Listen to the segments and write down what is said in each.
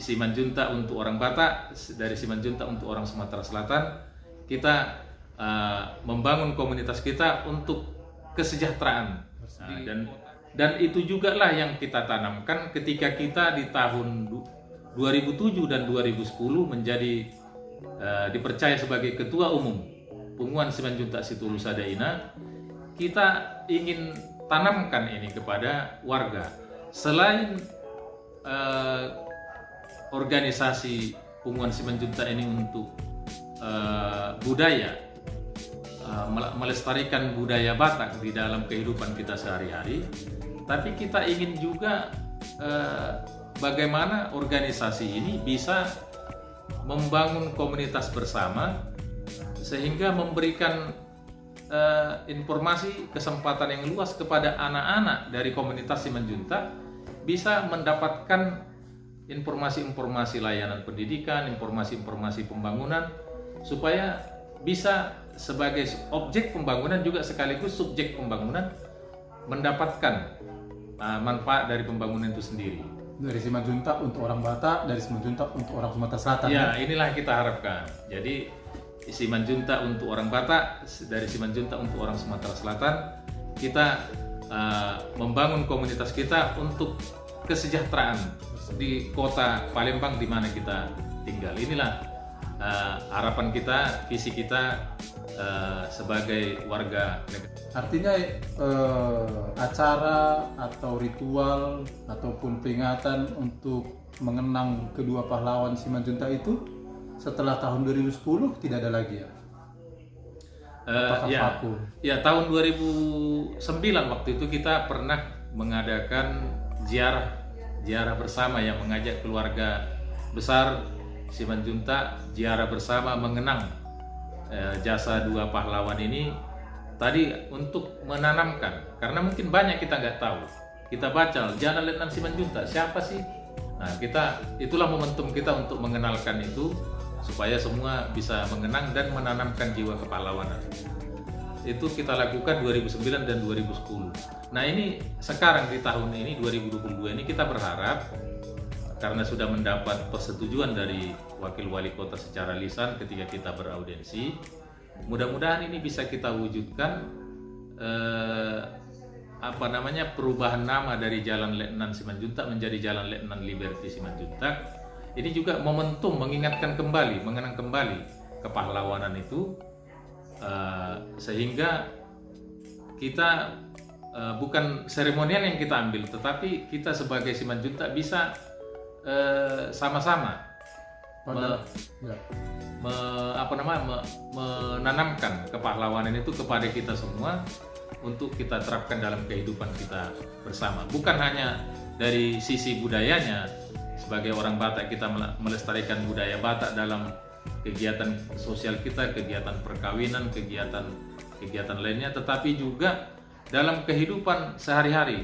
Simanjuntak untuk orang Batak, dari Simanjuntak untuk orang Sumatera Selatan, kita membangun komunitas kita untuk kesejahteraan. Dan itu juga lah yang kita tanamkan ketika kita di tahun 2007 dan 2010 menjadi dipercaya sebagai Ketua Umum Punguan Simanjuntak Situlu Sadaina. Kita ingin tanamkan ini kepada warga. Selain organisasi Punguan Simanjuntak ini untuk budaya, melestarikan budaya Batak di dalam kehidupan kita sehari-hari, tapi kita ingin juga bagaimana organisasi ini bisa membangun komunitas bersama sehingga memberikan informasi kesempatan yang luas kepada anak-anak dari komunitas Simanjuntak bisa mendapatkan informasi-informasi layanan pendidikan, informasi-informasi pembangunan, supaya bisa sebagai objek pembangunan juga sekaligus subjek pembangunan mendapatkan manfaat dari pembangunan itu sendiri. Dari Simanjuntak untuk orang Batak, dari Simanjuntak untuk orang Sumatera Selatan. Ya, inilah kita harapkan. Jadi Simanjuntak untuk orang Batak, dari Simanjuntak untuk orang Sumatera Selatan, kita membangun komunitas kita untuk kesejahteraan di kota Palembang di mana kita tinggal. Inilah harapan kita, visi kita sebagai warga negara. Artinya acara atau ritual ataupun peringatan untuk mengenang kedua pahlawan Simanjuntak itu setelah tahun 2010 tidak ada lagi ya? Ya, tahun 2009 waktu itu kita pernah mengadakan ziarah bersama yang mengajak keluarga besar Simanjuntak ziarah bersama mengenang jasa dua pahlawan ini tadi untuk menanamkan, karena mungkin banyak kita nggak tahu. Kita baca Jalan Letnan Simanjuntak siapa sih? Nah, itulah momentum kita untuk mengenalkan itu supaya semua bisa mengenang dan menanamkan jiwa kepahlawanan. Itu kita lakukan 2009 dan 2010. Nah, ini sekarang di tahun ini 2022 ini kita berharap, karena sudah mendapat persetujuan dari Wakil Wali Kota secara lisan ketika kita beraudiensi, mudah-mudahan ini bisa kita wujudkan perubahan nama dari Jalan Letnan Simanjuntak menjadi Jalan Letnan Liberty Simanjuntak. Ini juga momentum mengingatkan kembali, mengenang kembali kepahlawanan itu, sehingga kita bukan seremonial yang kita ambil, tetapi kita sebagai Simanjuntak bisa sama-sama menanamkan kepahlawanan itu kepada kita semua untuk kita terapkan dalam kehidupan kita bersama. Bukan hanya dari sisi budayanya, sebagai orang Batak kita melestarikan budaya Batak dalam kegiatan sosial kita, kegiatan perkawinan, kegiatan lainnya, tetapi juga dalam kehidupan sehari-hari,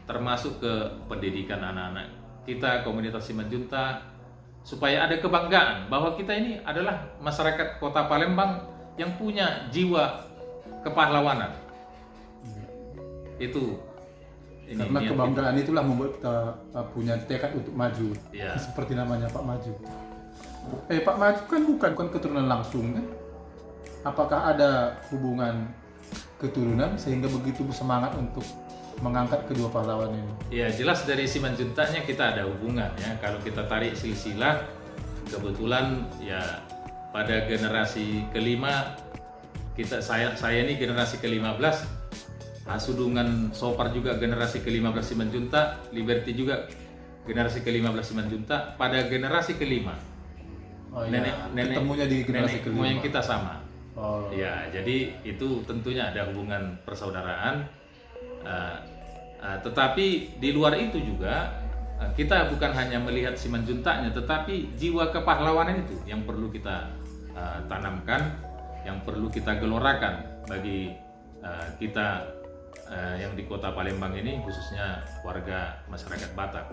termasuk ke pendidikan anak-anak kita, komunitas Simanjuntak, supaya ada kebanggaan bahwa kita ini adalah masyarakat Kota Palembang yang punya jiwa kepahlawanan. Itu. Karena kebanggaan itulah membuat kita punya tekad untuk maju. Ya. Seperti namanya Pak Maju. Pak Maju kan bukan keturunan langsung kan? Apakah ada hubungan keturunan sehingga begitu bersemangat untuk mengangkat kedua pahlawan ini? Ya, jelas dari Simanjuntaknya kita ada hubungan ya. Kalau kita tarik silsilah, kebetulan ya pada generasi kelima saya ini generasi ke-15. Sudungan Sopar juga generasi ke-15 Simanjuntak, Liberty juga generasi ke-15 Simanjuntak. Pada generasi kelima, nenek ketemunya di generasi kelima. Moyang kita sama. Ya, jadi itu tentunya ada hubungan persaudaraan. Tetapi di luar itu juga kita bukan hanya melihat Simanjuntaknya, tetapi jiwa kepahlawanan itu yang perlu kita tanamkan, yang perlu kita gelorakan bagi kita yang di Kota Palembang ini, khususnya warga masyarakat Batak.